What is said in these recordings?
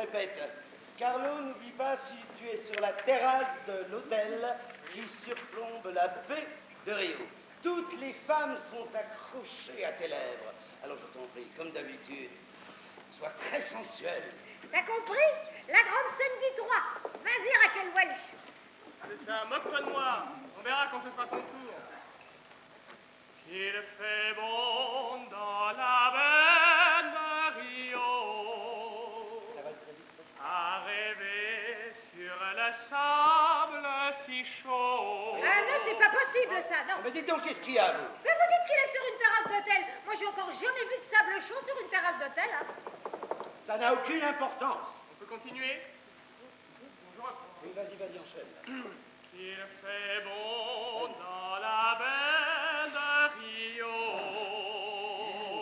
répète. Carlo, n'oublie pas si tu es sur la terrasse de l'hôtel qui surplombe la baie de Rio. Toutes les femmes sont accrochées à tes lèvres. Alors je t'en prie, comme d'habitude, sois très sensuel. T'as compris? La grande scène du 3. Vas-y, Raquel Welch. C'est ça, moque-toi de moi. On verra quand ce sera ton tour. Il fait bon dans la baie de Rio, à rêver sur le sable si chaud. Ah non, c'est pas possible ça, non. Mais dites donc, qu'est-ce qu'il y a, vous? Mais vous dites qu'il est sur une terrasse d'hôtel. Moi, j'ai encore jamais vu de sable chaud sur une terrasse d'hôtel. Hein. Ça n'a aucune importance. On peut continuer? Bonjour. Oui, vas-y, enchaîne. Qu'il fait bon dans la baie de Rio,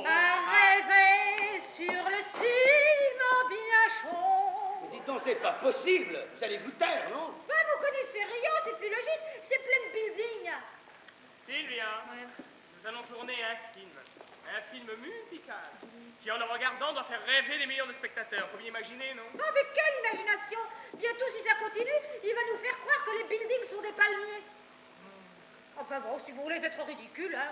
À rêver sur le ciment bien chaud. Mais dites donc, c'est pas possible. Vous allez vous taire, non? Bah, vous connaissez Rio, c'est plus logique. C'est plein de buildings. Sylvia, nous allons tourner un film musical, qui en le regardant doit faire rêver des millions de spectateurs. Faut bien imaginer, non? Non, mais quelle imagination. Bientôt, si ça continue, il va nous faire croire que les buildings sont des palmiers. Enfin bon, si vous voulez être ridicule, hein.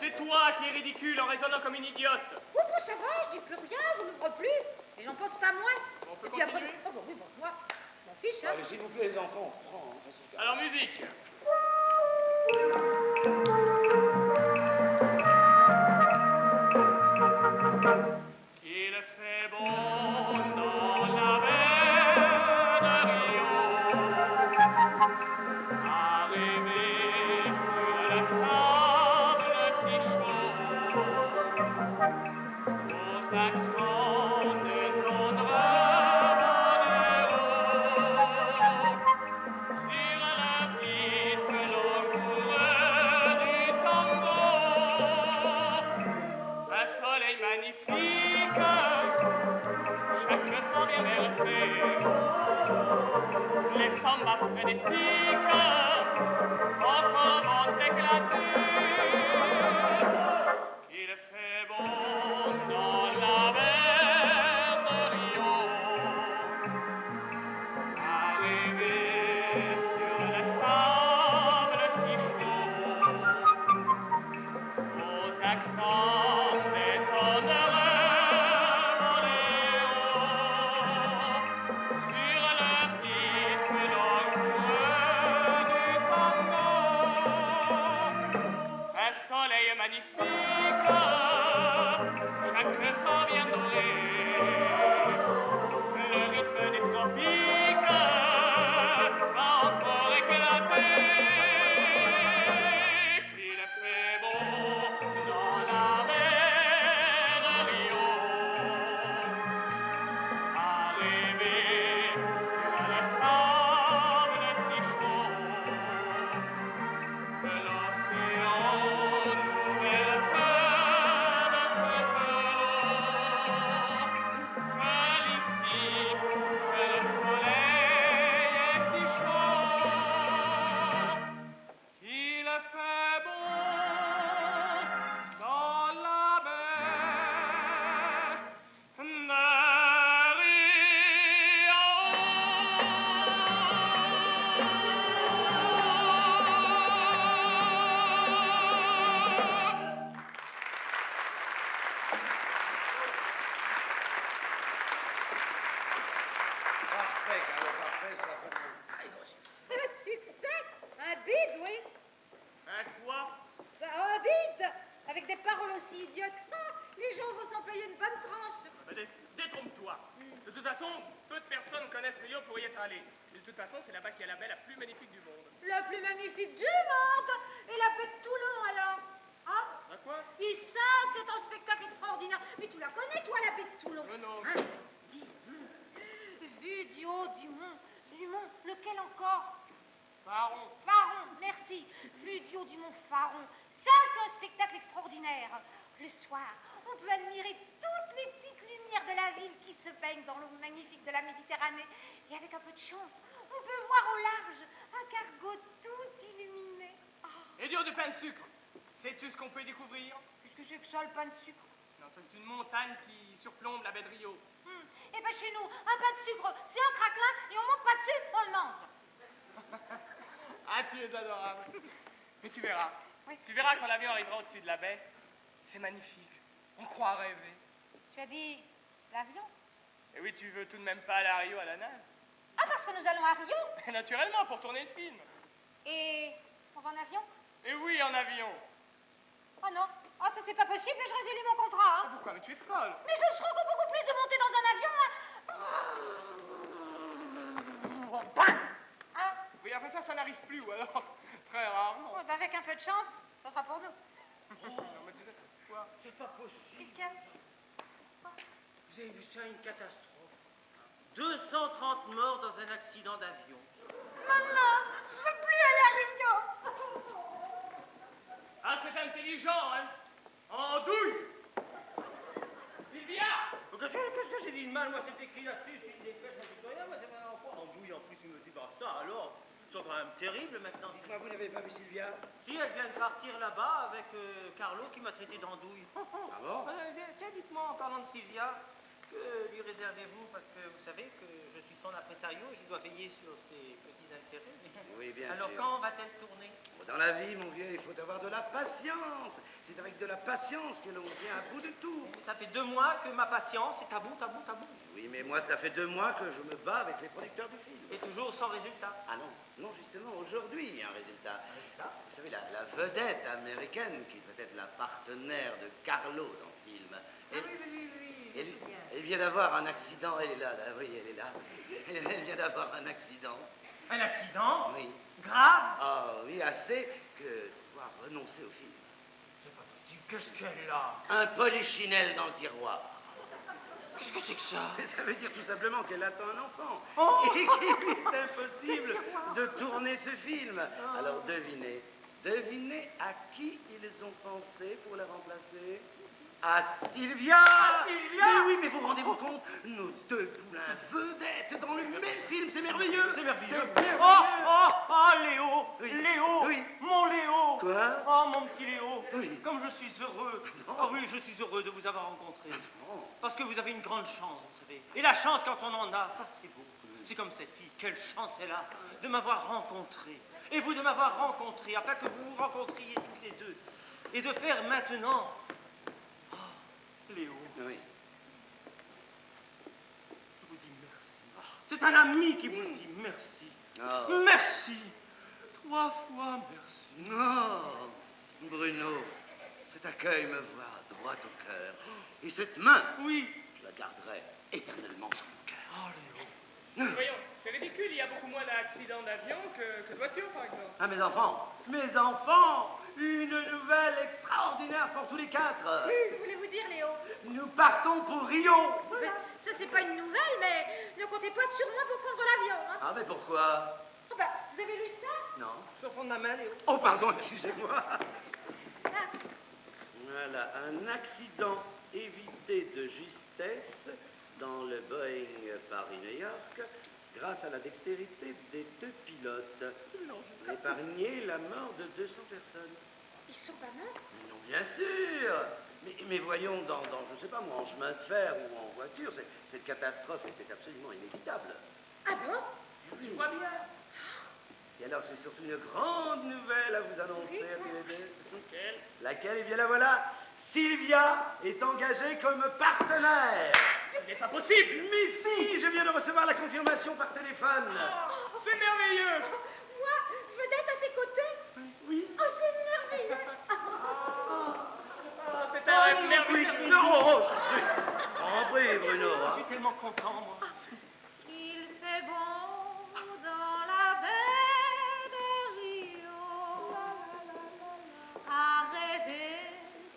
C'est toi qui es ridicule en raisonnant comme une idiote. Oh, bon, ça va, je dis plus rien, je n'ouvre plus. Et j'en pense pas moins. On peut Et puis après, continuer? oh, bon, oui, bon, moi, je m'en fiche, hein. Allez, s'il vous plaît, les enfants, on prend. Hein, Alors, musique. Qu'il fait bon dans la baie de Rio, à rêver sur le sable si chaud, aux accents de tendresse sur le rythme langoureux du tango. Un soleil magnifique, chaque son bien versé, les sambas frénétiques, encore vont éclater. Il fait bon dans la baie de Rio, à rêver sur le sable si chaud, aux accents des tonnerres boléros, sur le rythme langoureux du tango. Un soleil magnifique, chaque son vient doré, le rythme des tropiques va encore éclater. Qu'il fait beau dans la baie de Rio, à rêver sur le sable si chaud, que l'océan nouvelle fleur de ses flots. Seul ici, que le soleil est si chaud, qu'il fait bon dans la baie de Rio. Parfait, Carlo, parfait, ça fait un très gros succès. Un succès. Un bide, oui. Un quoi? Bah, un bide. Avec des paroles aussi idiotes. Ah, les gens vont s'en payer une bonne tranche. Détrompe-toi. De toute façon, peu de personnes connaissent Rio pour y être allées. De toute façon, c'est là-bas qu'il y a la baie la plus magnifique du monde. La plus magnifique du monde. Et la baie de Toulon, alors. Hein? À quoi? Et ça, c'est un spectacle extraordinaire. Mais tu la connais, toi, la baie de Toulon? Non. Hein? Dis, vue du haut du mont, lequel encore? Faron. Faron, merci. Vue du haut du mont Faron. Ça, c'est un spectacle extraordinaire. Le soir, on peut admirer toutes les petites lumières de la ville qui se baignent dans l'eau magnifique de la Méditerranée. Et avec un peu de chance, on peut voir au large un cargo tout illuminé. Ah, Et dur du pain de sucre. Sais-tu ce qu'on peut y découvrir? qu'est-ce que c'est que ça, le pain de sucre? Non, c'est une montagne qui surplombe la baie de Rio. Eh ben chez nous, un pain de sucre, c'est un craquelin et on monte pas dessus, on le mange. Ah, tu es adorable. Mais tu verras. Oui. Tu verras quand l'avion arrivera au-dessus de la baie. C'est magnifique. On croit rêver. Tu as dit l'avion? Et oui, tu veux tout de même pas aller à Rio à la nage? Ah, parce que nous allons à Rio? Naturellement, pour tourner le film. Et on va en avion? Et oui, en avion. Oh non, oh, ça c'est pas possible, je résilie mon contrat. Hein. Pourquoi? Mais tu es folle. Mais je serais beaucoup plus de monter dans un avion. Hein. Oui, après ça n'arrive plus, ou alors très rarement. Ouais, bah, avec un peu de chance, ça sera pour nous. Non, mais tu sais quoi? C'est pas possible. Qu'est-ce qu'il y a? Vous avez vu ça, une catastrophe. 230 morts dans un accident d'avion. Maman, je veux plus aller à Rio. Ah, c'est intelligent, hein? En douille. Sylvia! Qu'est-ce que j'ai dit de mal? Moi, c'est écrit là-dessus, c'est une dépêche en Victoria. Moi, c'est pas encore en douille en plus, il me dit, bah ça alors. Ils sont quand même terribles maintenant. Dites-moi, vous n'avez pas vu Sylvia? Si, elle vient de partir là-bas avec Carlo qui m'a traité d'andouille. Ah bon? Tiens, dites-moi, en parlant de Sylvia, que lui réservez-vous? Parce que vous savez que je suis son impresario et je dois veiller sur ses petits intérêts. Oui, bien Alors, sûr. quand va-t-elle tourner? Dans la vie, mon vieux, il faut avoir de la patience. C'est avec de la patience que l'on vient à bout de tout. Ça fait 2 mois que ma patience est à bout. Oui, mais moi, ça fait 2 mois que je me bats avec les producteurs du film. Et toujours sans résultat. Ah non, non, justement, aujourd'hui, il y a un résultat. Vous savez, la vedette américaine, qui peut être la partenaire de Carlo dans le film, elle vient d'avoir un accident. Elle est là, oui, elle est là. Elle vient d'avoir un accident. Un accident? Oui. Grave? Ah oui, assez que de pouvoir renoncer au film. C'est pas possible. Qu'est-ce qu'elle a? Un polichinelle dans le tiroir. Qu'est-ce que c'est que ça? Mais ça veut dire tout simplement qu'elle attend un enfant. Oh. Et qu'il lui est impossible de tourner ce film. Alors devinez à qui ils ont pensé pour la remplacer? À Sylvia! Sylvia! Mais oui, mais vous rendez-vous compte? Nos 2 poulains vedettes dans le même film, c'est merveilleux! C'est merveilleux. C'est merveilleux. Oh, Léo! Oui. Léo! Oui. Mon Léo! Quoi? Oh, mon petit Léo! Oui. Comme je suis heureux! Non. Oh oui, je suis heureux de vous avoir rencontré. Oh. Parce que vous avez une grande chance, vous savez. Et la chance, quand on en a, ça c'est beau. C'est comme cette fille, quelle chance elle a de m'avoir rencontré. Et vous de m'avoir rencontré, afin que vous vous rencontriez tous les deux. Et de faire maintenant... Oh, Léo, Oui. je vous dis merci. C'est un ami qui vous dit merci. Oh. Merci. 3 fois merci. Non, Bruno, cet accueil me va droit au cœur. Et cette main, Oui. je la garderai éternellement sur mon cœur. Oh, Léo. Voyons, c'est ridicule, il y a beaucoup moins d'accidents d'avion que de voitures, par exemple. Ah, mes enfants, une nouvelle extraordinaire pour tous les 4. Que voulez-vous dire, Léo? Nous partons pour Rio. Ben, ça c'est pas une nouvelle, mais ne comptez pas sur moi pour prendre l'avion. Hein. Ah, mais pourquoi? Oh, ben, vous avez lu ça? Non. Sur le fond de ma main, Léo. Oh, pardon, excusez-moi. Ah, Voilà, un accident évité de justesse dans le Boeing Paris-New York grâce à la dextérité des 2 pilotes. Épargner la mort de 200 personnes. ils sont pas morts? Mais non, bien sûr. Mais voyons, dans, je sais pas moi, en chemin de fer ou en voiture, cette catastrophe était absolument inévitable. Ah bon? Tu vois bien. Et alors, c'est surtout une grande nouvelle à vous annoncer à tous les deux. Quelle? Laquelle? Eh bien, la voilà. Sylvia est engagée comme partenaire. Ce n'est pas possible. Mais si, je viens de recevoir la confirmation par téléphone. C'est merveilleux. Moi, vedette à ses côtés? Oui. Oh, c'est merveilleux! C'est un rêve Oui, merveilleux. non, en prie, Bruno. Je suis tellement content, moi. Il fait bon dans la baie de Rio à rêver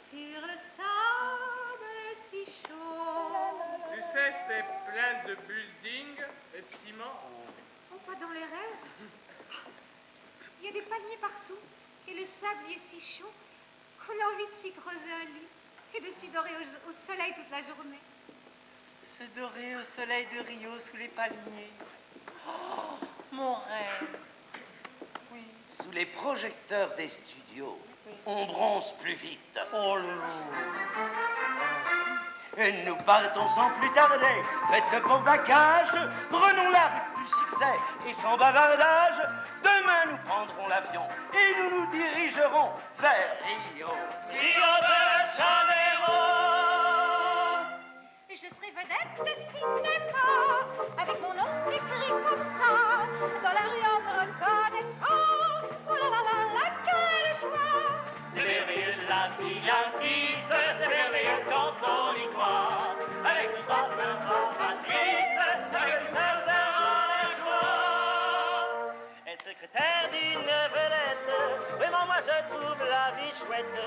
sur le sable si chaud. Tu sais, c'est plein de buildings et de ciment. Oh, pas dans les rêves. Il y a des palmiers partout et le sable y est si chaud qu'on a envie de s'y creuser un lit et de s'y dorer au soleil toute la journée. Se dorer au soleil de Rio sous les palmiers. Oh, mon rêve. Oui. Sous les projecteurs des studios, on bronze plus vite. Oh, Léo. Et nous partons sans plus tarder. Faites vos bagages, prenons la route du succès et sans bavardage. Demain nous prendrons l'avion et nous nous dirigerons vers Rio. Rio de Janeiro. Je serai vedette de cinéma, avec mon nom écrit comme ça, dans la rue on me reconnaîtra. Oh là là là là, quelle joie! C'est merveilleux la vie artiste, c'est merveilleux quand on y croit. Avec tout ça, ce sera pas triste, avec tout ça, ce sera la joie. Être secrétaire d'une vedette, vraiment moi je trouve la vie chouette.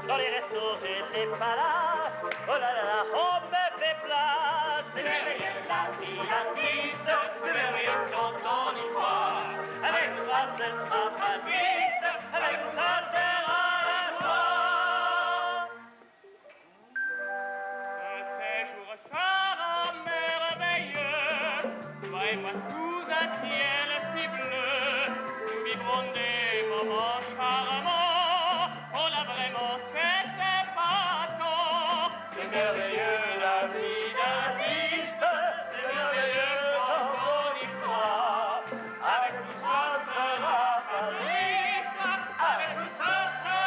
Dans les restos et les palaces, oh là là là, on me fait place. C'est merveilleux la vie artiste, c'est merveilleux quand on y croit. Avec tout ça, ce sera pas triste, avec tout ça, ce sera la joie. Ce séjour sera merveilleux. Toi et moi sous un ciel si bleu, nous vivrons des moments charmants. Oh là vraiment, c'était pas tant. C'est merveilleux la vie d'artiste, c'est merveilleux quand on y croit. Avec tout ça, ce sera pas triste, avec tout ça, ce sera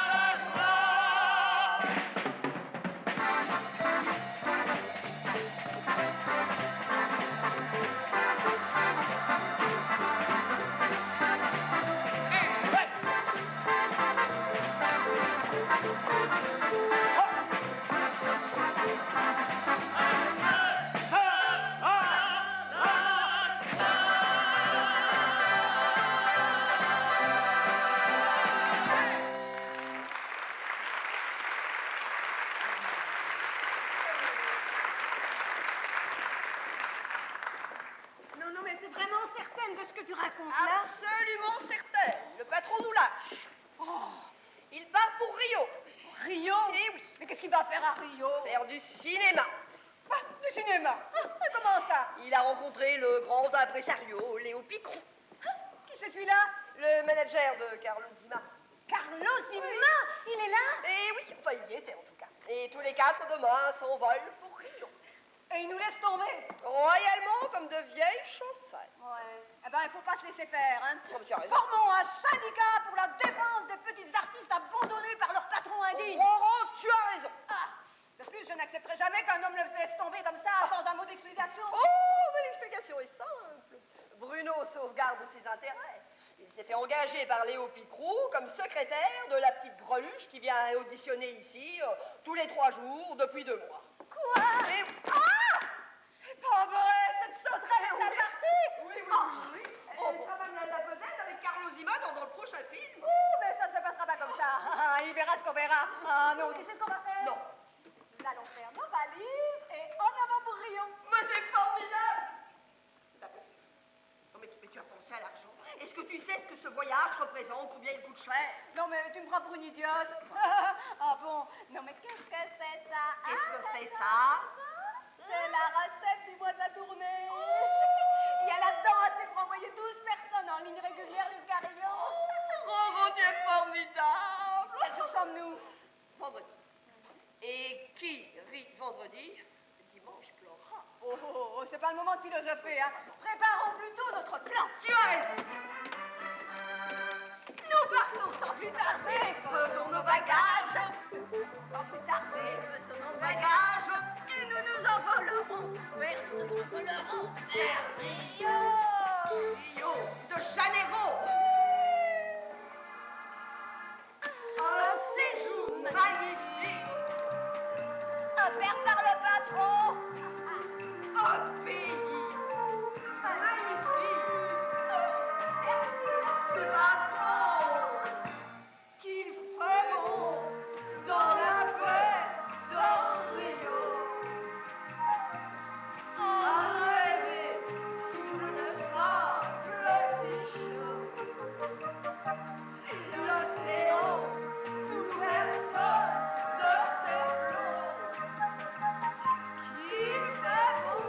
la joie. Non, non, mais t'es vraiment certaine de ce que tu racontes là? Absolument certaine. Le patron nous lâche. Oh, il part pour Rio. Rio? Eh oui. Mais qu'est-ce qu'il va faire à Rio? Faire du cinéma. Ah, du cinéma. Ah, comment ça? Il a rencontré le grand impresario Léo Picron, Qui c'est celui-là? le manager de Carlo Zima. Carlo Zima? Il est là? Et oui, enfin il y était en tout cas. Et tous les quatre demain s'envolent pour Rio. Et il nous laisse tomber? Royalement comme de vieilles chaussettes. Ouais. Eh ben, il faut pas se laisser faire, hein. Oh, tu as raison. Formons un syndicat pour la défense des petites artistes abandonnés par leur patron indigne. Oh, tu as raison. Ah, de plus, je n'accepterai jamais qu'un homme le laisse tomber comme ça, sans un mot d'explication. Oh, mais l'explication est simple. Bruno sauvegarde ses intérêts. Il s'est fait engager par Léo Picrou comme secrétaire de la petite greluche qui vient auditionner ici tous les 3 jours depuis 2 mois. Quoi? Et... Ah! C'est pas vrai, cette sauterelle est partie. Oui, oui, Oh. oui. Elle sera même la vedette avec Carlo Zima dans le prochain film. Oh, mais ça se passera pas comme ça. Ah, il verra ce qu'on verra. Ah non, tu sais ce qu'on va faire? Non. Nous allons faire nos valises et en avant pour Rio. Mais c'est formidable. C'est impossible. Non, mais tu as pensé à l'argent. Est-ce que tu sais ce que ce voyage représente, combien il coûte cher? Non, mais tu me prends pour une idiote. Ah bon? Non, mais qu'est-ce que c'est ça? Qu'est-ce que Ah, c'est ça? C'est la recette du mois de la tournée. Il y a là-dedans assez pour envoyer 12 personnes en ligne régulière jusqu'à Rio. Oh, Dieu, formidable. Quel jour sommes-nous? Vendredi. Et qui rit vendredi, dimanche pleurera. Oh, oh, oh, c'est pas le moment de philosopher, hein. Préparons plutôt notre plan. Tu as raison. Nous partons sans plus tarder. Faisons nos bagages. Sans plus tarder, faisons nos bagages. Et nous nous envolerons. Oui, nous nous envolerons vers Rio. Rio de Janeiro. Un séjour Magnifique. offert par le patron. Un pays magnifique. Le patron. Qu'il fait bon dans la paix dans Rio. À rêver sous le sable si chaud. L'océan nous personne de ses flots. Qu'il fait bon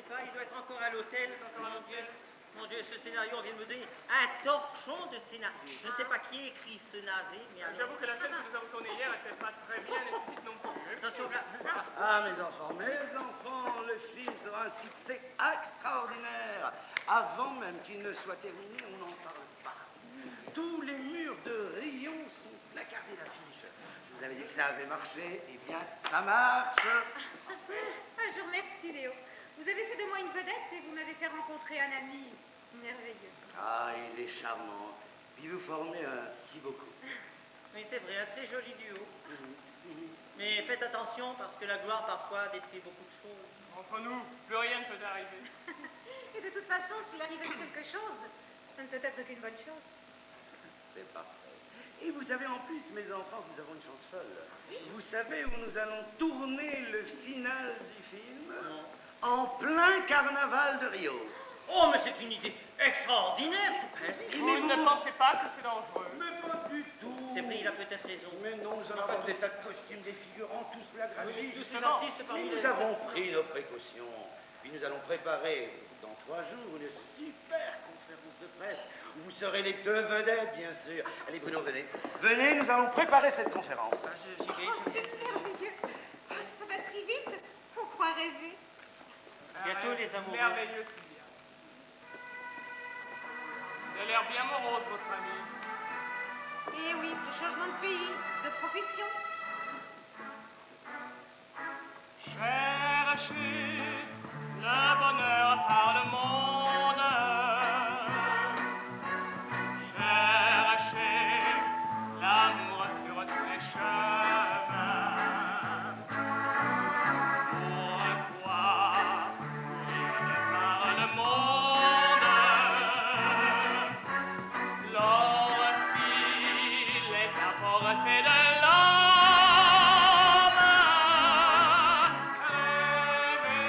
pas, il doit être encore à l'hôtel. Mon Dieu, ce scénario, on vient de me donner un torchon de scénario. Je ne sais pas qui écrit ce navet, mais alors... J'avoue que la scène que nous avons tournée hier n'était pas très bien explicite non plus. Attention, là. Ah, mes enfants, le film sera un succès extraordinaire. Avant même qu'il ne soit terminé, on n'en parle pas. Tous les murs de Rio sont placardés d'affiches. Je vous avais dit que ça avait marché, eh bien, ça marche. Ah, je vous remercie, Léo. Vous avez fait de moi une vedette et vous m'avez fait rencontrer un ami merveilleux. Ah, il est charmant. Puis vous formez un si beau couple. Oui, c'est vrai, un très joli duo. Mais faites attention parce que la gloire parfois détruit beaucoup de choses. Entre nous, plus rien ne peut arriver. Et de toute façon, s'il arrivait quelque chose, ça ne peut être qu'une bonne chose. C'est parfait. Et vous savez, en plus, mes enfants, nous avons une chance folle. Vous savez où nous allons tourner le final du film? Non. En plein carnaval de Rio. Oh, mais c'est une idée extraordinaire, c'est presque. Vous ne pensez pas que c'est dangereux? Mais pas du tout. C'est vrai, il a peut-être raison. Mais non, nous allons avoir des tas de costumes, des figurants, tous la Oui, gratuite. tous ces artistes parmi Mais les... nous avons pris nos précautions. Puis nous allons préparer dans 3 jours une super conférence de presse où vous serez les 2 vedettes, bien sûr. Allez, Bruno, venez. Venez, nous allons préparer cette conférence. Ah, j'y vais, Oh, c'est merveilleux. Oh, ça va si vite. On croit rêver. Bientôt, les amoureux. Merveilleux, Sylvia. Vous avez l'air bien morose, votre ami. Eh oui, le changement de pays, de profession. Cherchez le bonheur par le monde. Cherchez l'amour sur tous les chemins. Pourquoi vivre par le monde? L'or file est apporté de l'homme. Rêver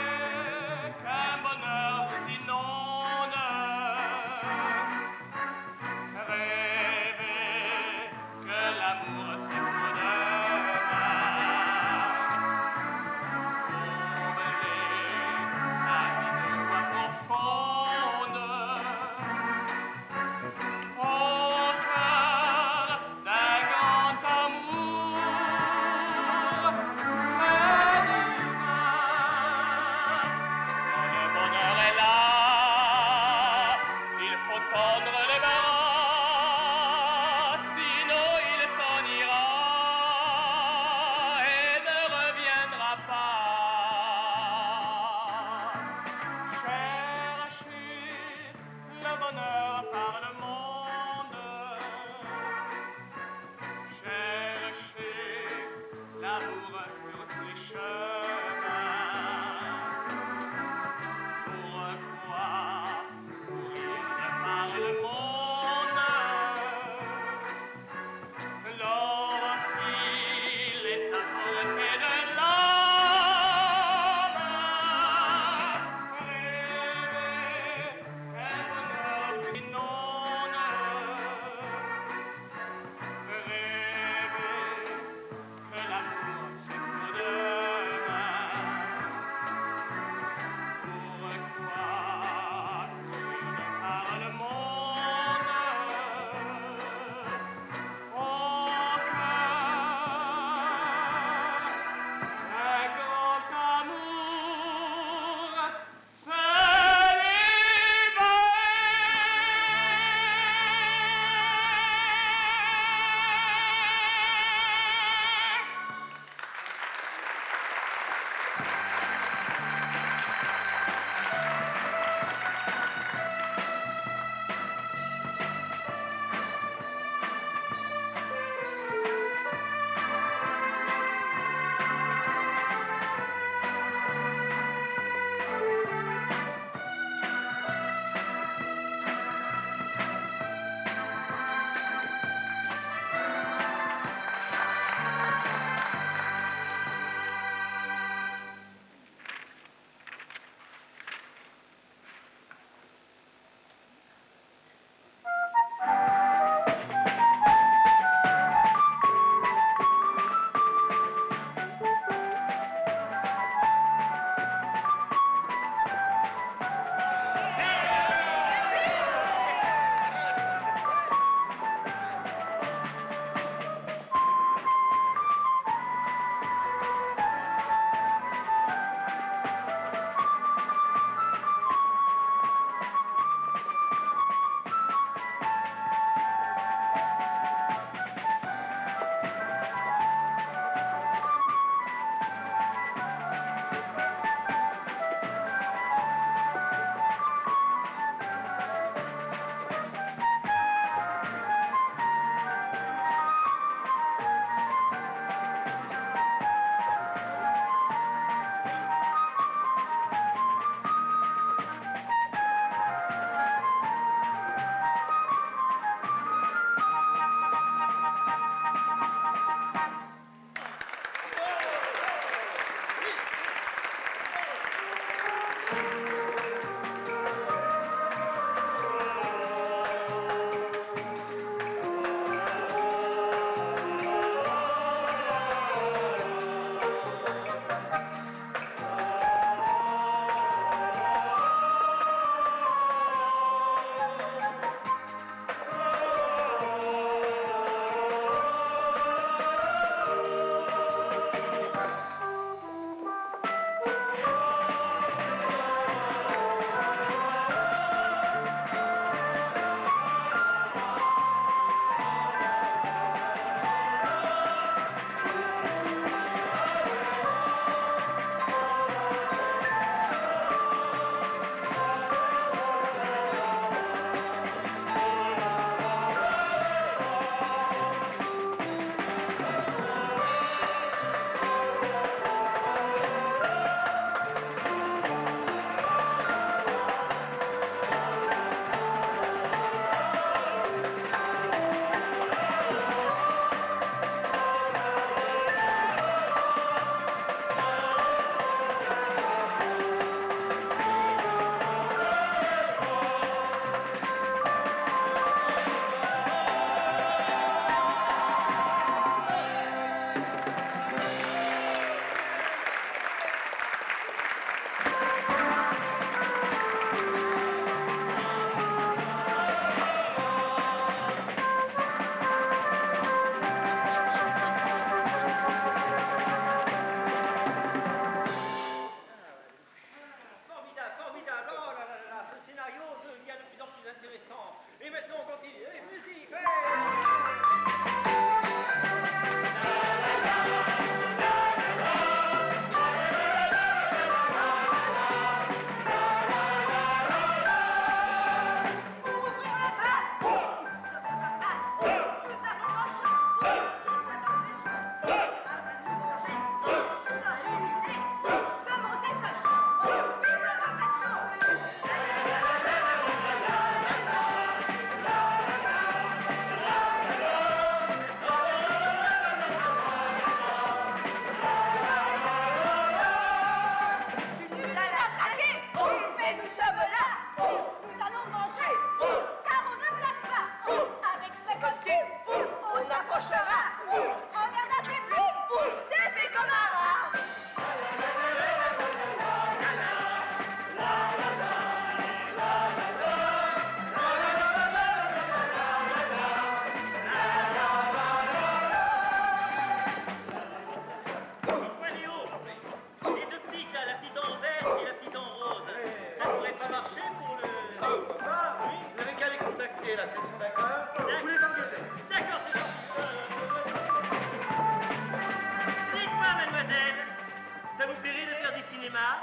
cinéma.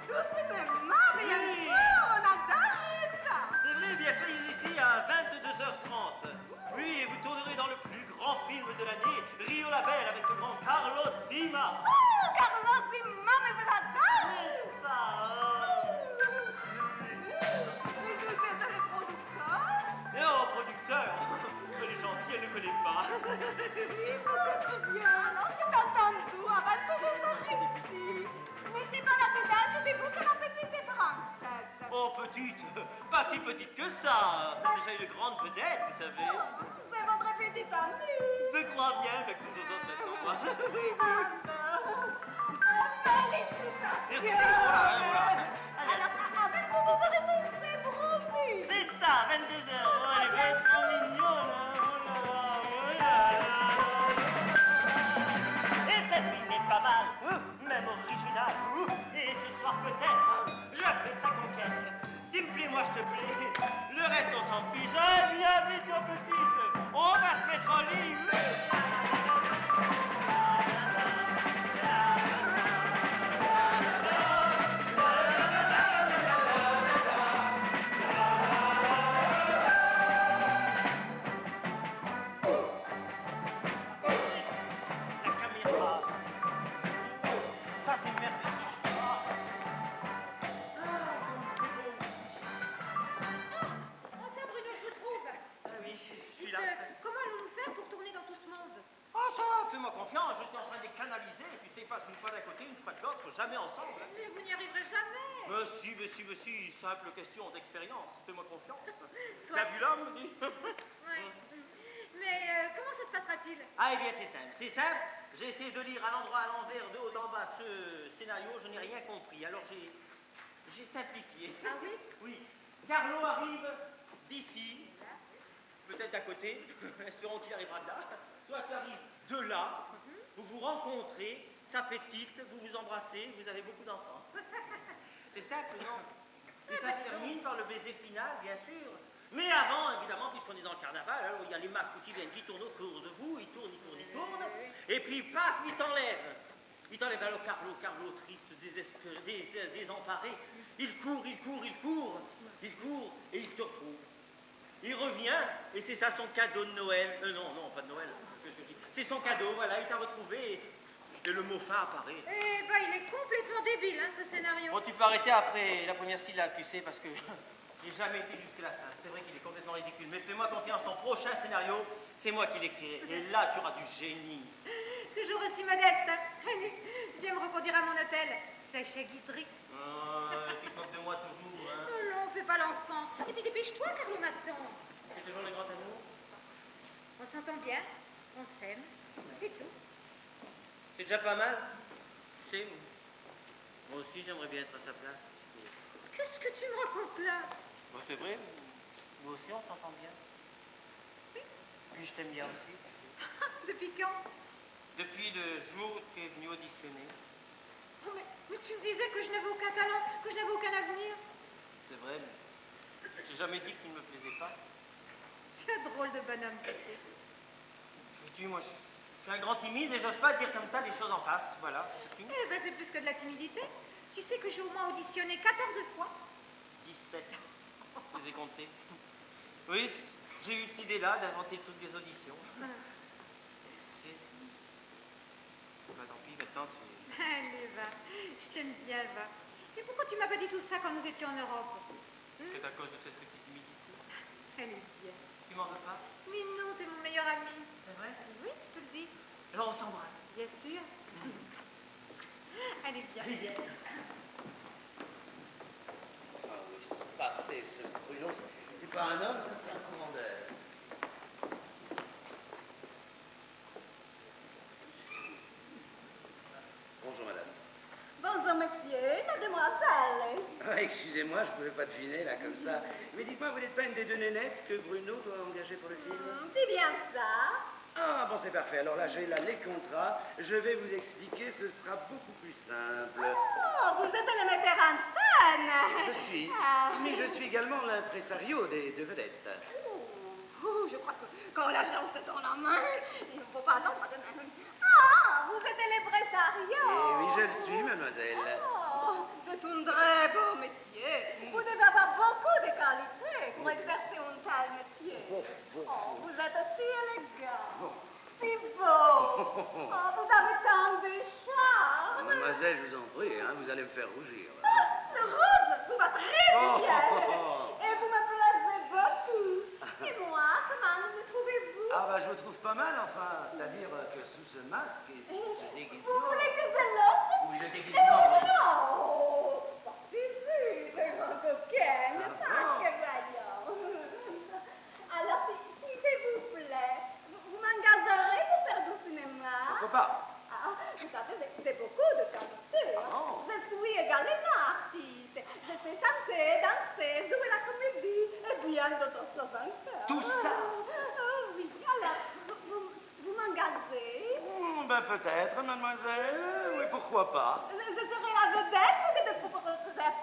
Tout cinéma, bien Oui. sûr, on adore ça. C'est vrai, bien soyez ici à 22h30. Oui, et vous tournerez dans le plus grand film de l'année, Rio la Belle, avec le grand Carlo Zima. Oh, Carlos Zima, mais je l'adore. N'est-ce pas? Mais vous êtes les producteurs. Et oh, producteur, elle est gentille, elle ne connaît pas. Oui, peut-être bien. Alors, c'est entendu. Ah, bah, c'est gentil. Mais c'est pas la pédale, c'est vous que la petite princesse. Oh, petite, pas si petite que ça. C'est déjà une grande vedette, vous savez. C'est votre petite amie. Je crois bien, avec ces autres maintenant. Félicitations. Merci, voilà. Allez, Alors, avec vous, vous aurez fait promis. c'est ça, 22h. Oh, elle va être trop mignonne. Oh là là. Et cette fille n'est pas mal, même originale. Et ce soir peut-être, je fais sa conquête. Tu me plais, moi je te plais. Le reste on s'en fiche. Viens vite, ma petite. On va se mettre en ligne. La caméra. Ça c'est merveilleux. Enfin, Bruno, je vous trouve. Ah oui, je suis Dites, là. comment allons-nous faire pour tourner dans tout ce monde? Oh ça, fais-moi confiance, je suis en train de les canaliser, et puis tu sais, passe une fois d'un côté, une fois de l'autre, jamais ensemble. Mais vous n'y arriverez jamais. Mais si, simple question d'expérience, fais-moi confiance. Soit. T'as vu l'homme, dis? Ouais. Mais comment ça se passera-t-il? Ah, eh bien, c'est simple. J'ai essayé de lire à l'endroit, à l'envers, de haut en bas ce scénario, je n'ai rien compris. Alors j'ai simplifié. Ah oui? Oui. Carlo arrive d'ici, peut-être d'à côté, espérons qu'il arrivera de là. Toi, tu arrives de là, vous vous rencontrez, ça fait tilt, vous vous embrassez, vous avez beaucoup d'enfants. C'est simple, non? Et ça se termine par le baiser final, bien sûr. Mais avant, évidemment, puisqu'on est dans le carnaval, alors il y a les masques qui viennent, qui tournent autour de vous, ils tournent. Et puis, paf, ils t'enlèvent. Il t'enlève alors Carlo, triste, désespéré, désemparé. Il court, et il te retrouve. Il revient, et c'est ça son cadeau de Noël. Non, pas de Noël. Qu'est-ce que je dis? C'est son cadeau, voilà, il t'a retrouvé, et le mot fin apparaît. Eh ben, il est complètement débile, hein, ce scénario. Bon, tu peux arrêter après la première syllabe, tu sais, parce que j'ai jamais été jusqu'à la fin. C'est vrai qu'il est complètement ridicule, mais fais-moi confiance, ton prochain scénario, c'est moi qui l'écrirai. Et là, tu auras du génie. Toujours aussi modeste. Allez, viens me reconduire à mon hôtel. C'est chez Guidry. Tu te moques de moi toujours, hein. Oh non, fais pas l'enfant. Et puis dépêche-toi, Carlo m'attend. C'est toujours le grand amour. On s'entend bien, on s'aime, c'est tout. C'est déjà pas mal. Tu sais, moi aussi, j'aimerais bien être à sa place. Qu'est-ce que tu me racontes là? Bon, c'est vrai, nous aussi, on s'entend bien. Oui. Puis je t'aime bien aussi. Depuis quand? Depuis le jour où tu es venu auditionner. Oh, mais tu me disais que je n'avais aucun talent, que je n'avais aucun avenir. C'est vrai, mais j'ai jamais dit qu'il ne me plaisait pas. Tu es drôle de bonhomme, tu sais. Je dis, moi, je suis un grand timide et j'ose pas dire comme ça les choses en face. Voilà, c'est tout. Eh ben, c'est plus que de la timidité. Tu sais que j'ai au moins auditionné 14 fois. 17. Je les ai comptés. Oui, j'ai eu cette idée-là d'inventer le truc des auditions. Voilà. Tu sais, bah, tant pis, maintenant tu... Allez, va. Je t'aime bien, va. Mais pourquoi tu m'as pas dit tout ça quand nous étions en Europe? C'est à cause de cette petite timidité. Elle est bien. Tu m'en veux pas? Mais non, t'es mon meilleur ami. C'est vrai? Oui, je te le dis. Alors on s'embrasse. Bien sûr. Allez, bien. Allez, viens. Ah oui, c'est passé, ce Bruno. C'est pas un homme, ça, c'est un commandeur. Bonjour, madame. Bonjour, monsieur, mademoiselle. Ah, excusez-moi, je ne pouvais pas deviner, là, comme ça. Mais dites-moi, vous n'êtes pas une des deux nénettes que Bruno doit engager pour le film? C'est bien ça. Ah, bon, c'est parfait. Alors là, j'ai là les contrats. Je vais vous expliquer, ce sera beaucoup plus simple. Oh, vous êtes le metteur en scène. Je suis. Ah. Mais je suis également l'impresario des deux vedettes. Je crois que quand la chance te donne la main, il ne faut pas attendre demain. Ah, vous êtes l'impresario. Eh oui, je le suis, mademoiselle. mademoiselle, je vous en prie, hein, vous allez me faire rougir. Là. Le rose vous va très Oh, bien. oh, oh. Et vous me placez beaucoup. Et moi, comment me trouvez-vous? Ah bah je vous trouve pas mal, enfin, c'est-à-dire que sous ce masque et sous ce déguisement... Vous voulez que je l'offre? Oui, le Eh déguisement. non, pas suffit, vraiment coquine, Ah pas bon? que voyons. Alors, s'il vous plaît, vous m'engagerez pour faire du cinéma? Pourquoi pas? Ah, vous savez, c'est beaucoup de qualité. Ah bon? Je suis également artiste. Je sais chanter, danser, jouer la comédie et bien d'autres choses encore. Tout ça? Oui, alors, vous m'engagez? Ben peut-être, mademoiselle. Oui, pourquoi pas? Je serai la vedette de votre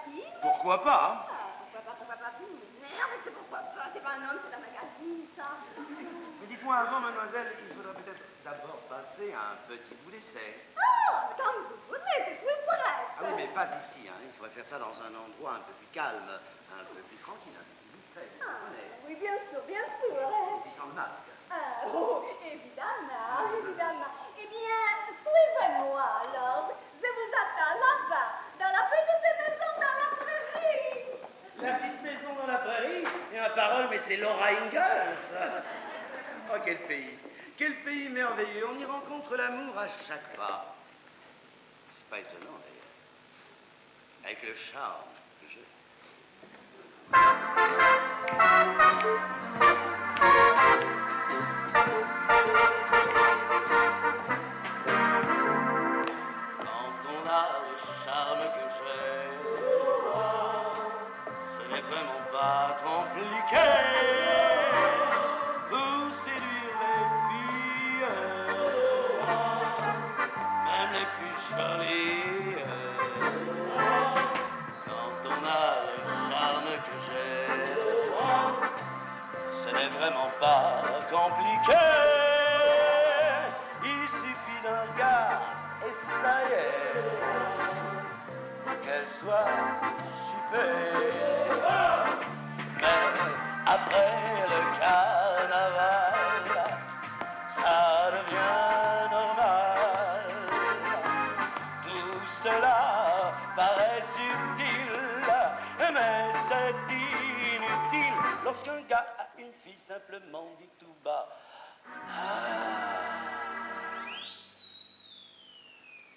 film. Pourquoi pas? Pourquoi pas? Merde, c'est pourquoi pas? C'est pas un homme, c'est un magazine, ça. Mais dites-moi avant, mademoiselle, il faudrait peut-être d'abord passer à un petit bout d'essai. Oh, comme vous voulez, je suis prête. Ah oui, mais pas ici, hein. Il faudrait faire ça dans un endroit un peu plus calme, un peu plus tranquille, un peu plus discret. Vous comprenez? Oui, bien sûr, bien sûr. Et puis sans le masque. Oh, évidemment, évidemment. Eh bien, suivez-moi alors. Je vous attends là-bas, dans la petite maison dans la prairie. La petite maison dans la prairie? Et ma parole, mais c'est Laura Ingalls. Oh, quel pays! Quel pays merveilleux! On y rencontre l'amour à chaque pas. C'est pas étonnant, d'ailleurs. Avec le charme que j'ai. Quand on a le charme que j'ai, ce n'est vraiment pas compliqué pour séduire les filles, même les plus jolies. Quand on a le charme que j'ai, ce n'est vraiment pas compliqué. Il suffit d'un regard et ça y est, qu'elle soit chippée. Mais après le carnaval, ça devient normal. Tout cela paraît subtil, mais c'est inutile lorsqu'un gars à une fille simplement dit tout bas: ah.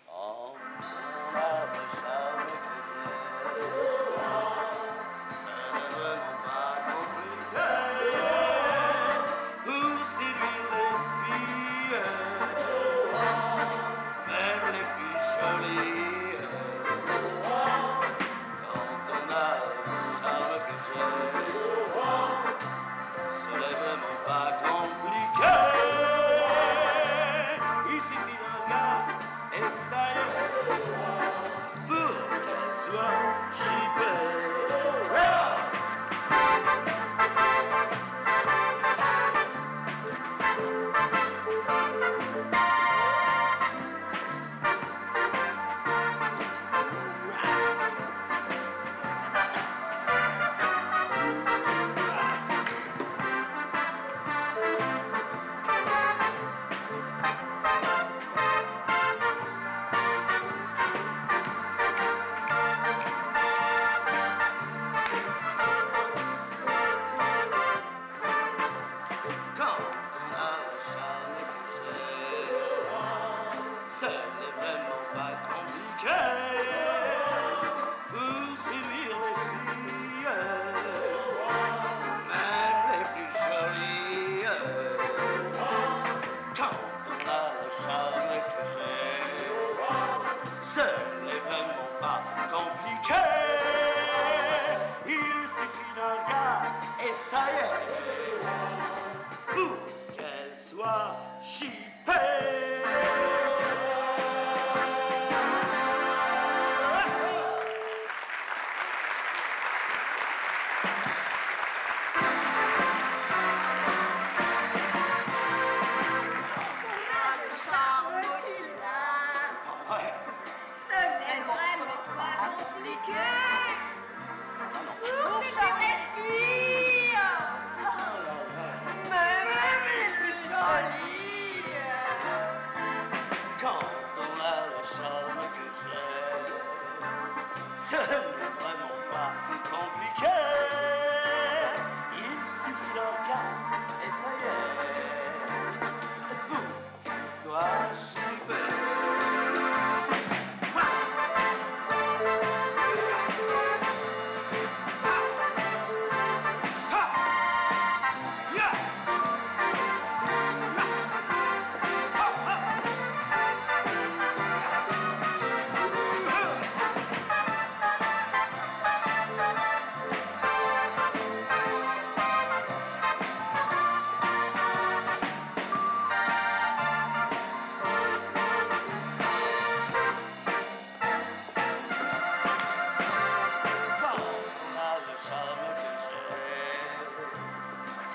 Quand on a le charme que j'ai, ce n'est vraiment pas compliqué pour séduire les filles, même les plus jolies. Quand on a le charme que j'ai, ce n'est vraiment pas compliqué. Il suffit d'un regard et ça y est, pour qu'elle soit chippée. Ah! Ce n'est vraiment pas compliqué. Il suffit d'un regard et ça y est. Vous, sois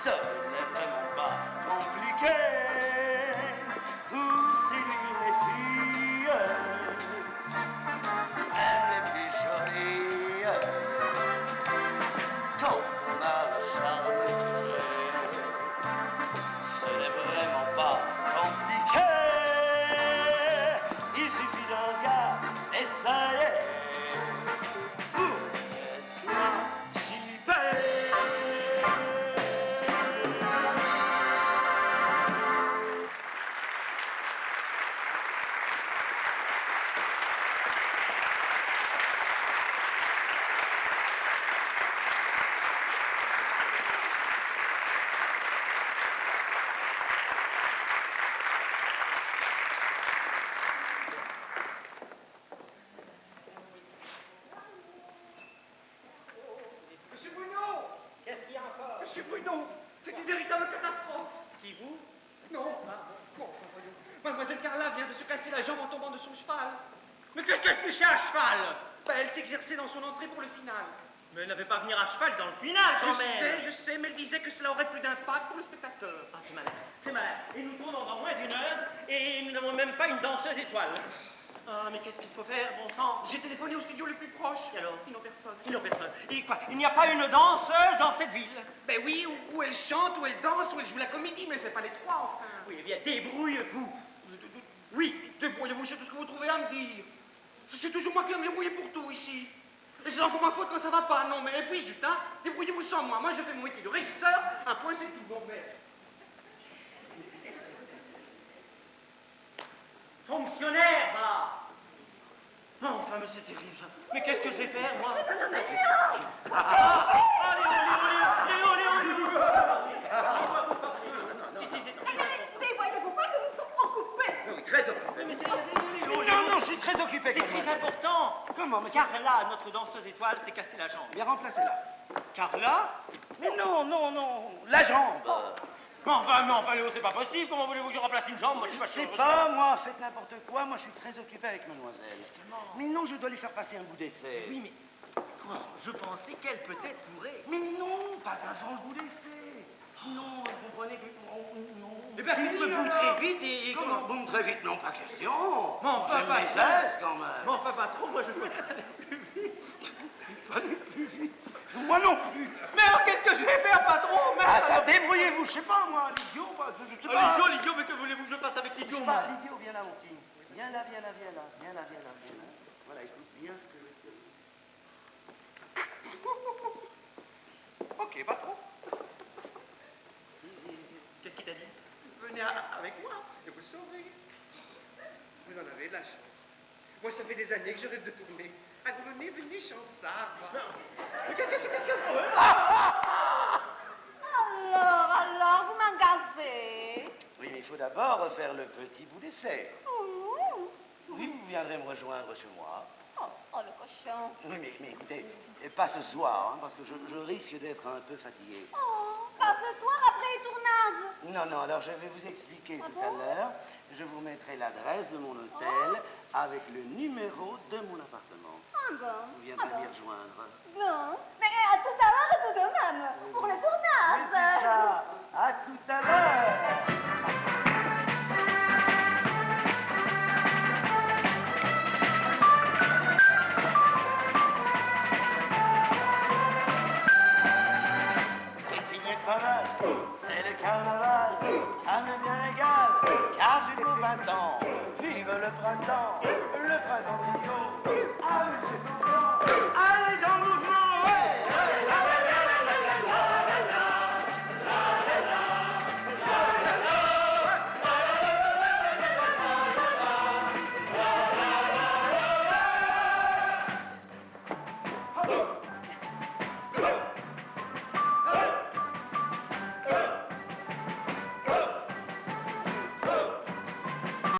ce n'est vraiment pas compliqué pour séduire les filles, même les plus jolies. Quand on a le charme que j'ai, ce n'est vraiment pas compliqué. Il suffit d'un regard et ça y est, pour qu'elle soit si belle. Monsieur Bruno! Qu'est-ce qu'il y a encore? Monsieur Bruno! C'est une véritable catastrophe! Qui, vous? Non! Bon, voyons. Mademoiselle Carla vient de se casser la jambe en tombant de son cheval. Mais qu'est-ce qu'elle fait à cheval? Ben, elle s'exerçait dans son entrée pour le final. Mais elle n'avait pas venir à cheval dans le final, quand même. Je sais, mais elle disait que cela aurait plus d'impact pour le spectateur. Ah, c'est malin, c'est malin. Et nous tournons dans moins d'une heure et nous n'avons même pas une danseuse étoile. Ah, mais qu'est-ce qu'il faut faire, bon sang? J'ai téléphoné au studio le plus proche. Et alors? Ils n'ont personne. Ils n'ont personne. Et quoi? Il n'y a pas une danseuse dans cette ville? Ben oui, où elle chante, où elle danse, où elle joue la comédie, mais elle fait pas les trois, enfin. Oui, eh bien, débrouillez-vous. Oui, débrouillez-vous, c'est tout ce que vous trouvez à me dire. C'est toujours moi qui vais me débrouiller pour tout ici. Et c'est encore ma faute quand ça va pas, non, mais et puis zut, hein, débrouillez-vous sans moi. Moi, je fais mon métier de régisseur, un point, c'est tout, bon, ben. Fonctionnaire, va! Non, enfin, mais c'est terrible, ça. Mais qu'est-ce que je vais faire, moi? Léo! Si, c'est très important. Mais voyez-vous pas que nous sommes occupés? Oui, très occupé. Mais c'est Léo. Non, je suis très occupé. C'est très important. Comment, monsieur? Carla, notre danseuse étoile, s'est cassé la jambe. Bien remplacez-la. Carla? Mais non, la jambe. Mais enfin, Léo, c'est pas possible. Comment voulez-vous que je remplace une jambe? Moi, je suis pas Je sais sûr. pas, moi, faites n'importe quoi. Moi, je suis très occupé avec mademoiselle. Mais non, je dois lui faire passer un bout d'essai. Oui, mais je pensais qu'elle peut-être pourrait. Mais non, pas avant le bout d'essai. Non, vous comprenez que... Non. Eh bien, faites-le très vite et Comment boum très vite? Non, pas question. Bon, enfin, j'aime pas mes trop. aises, quand même. Bon, enfin, pas trop. Moi, je veux aller plus vite. Pas aller plus vite. Moi non plus. Mais alors, qu'est-ce que je vais faire, patron? Ah, ça, débrouillez-vous. Je sais pas, moi, l'idiot, je sais pas. L'idiot, mais que voulez-vous que je fasse avec Je l'idiot, sais moi? pas, l'idiot, viens là, mon petit. Viens là. Voilà, écoute bien ce que je vais te dire. Ok, patron. Qu'est-ce qu'il t'a dit? Venez avec moi et vous saurez. Vous en avez de la chance. Moi, ça fait des années que je rêve de tourner. Ah, venez, chansard. Mais qu'est-ce que... Alors, vous m'agacez. Oui, mais il faut d'abord refaire le petit bout d'essai. Oui, vous viendrez me rejoindre chez moi. Oh, le cochon. Oui, mais écoutez, pas ce soir, hein, parce que je risque d'être un peu fatigué. Oh, pas ce soir après les tournades. Non, alors je vais vous expliquer Ah tout bon? à l'heure. Je vous mettrai l'adresse de mon hôtel avec le numéro de mon appartement. Ah bon? Vous viendrez m'y rejoindre. Bon. Mais à tout à l'heure et tout de même. Pour les Mais tournades. c'est ça. À tout à l'heure. C'est qu'il est pas mal, c'est le carnaval, ça m'est bien égal, car j'ai bientôt 20 ans. Vive Vive le printemps d'Io. Allez, c'est mouvement. Allez dans le mouvement.